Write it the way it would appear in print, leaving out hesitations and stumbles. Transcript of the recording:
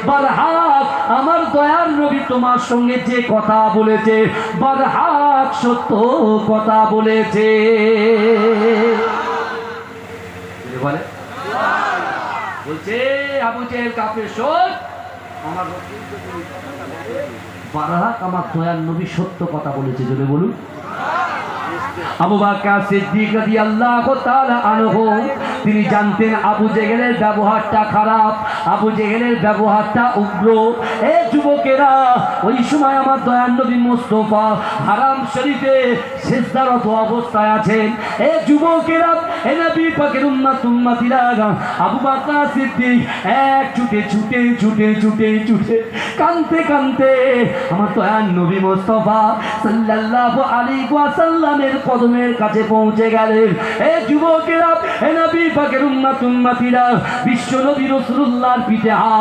বারহাক আমার দয়ার নবী তোমার সঙ্গে যে কথা বলেছে বারহাক সত্য কথা বলেছে। বলে বলছে আবু জেহেল কাফের শোন, আমার বারহাক আমার দয়ার নবী সত্য কথা বলেছে। যদি বলুন আবু বকর সিদ্দিক রাদিয়াল্লাহু তাআলা আনহু তিনি জানতেন আবু জেহেলের ব্যবহারটা খারাপ, আবু জেহেলের ব্যবহারটা উগ্র। এ যুবকেরা, ওই সময় আমার দয়ার নবী মুস্তাফা হারাম শরীফে সিজদারত অবস্থায় আছেন। এ যুবকেরা, এ নবী পাকের উম্মতিরা, আবু বকর সিদ্দিক এক ছুটে ছুটে ছুটে ছুটে ছুটে কাঁদতে কাঁদতে আমার দয়ার নবী মুস্তাফা সাল্লাল্লাহু আলাইহি ওয়াসাল্লামের কদমের কাছে পৌঁছে গেলেন। এ যুবকেরা, এ নবী পাকের উম্মতিরা বিশ্ব নবী রাসূলুল্লাহর পিঠে হাত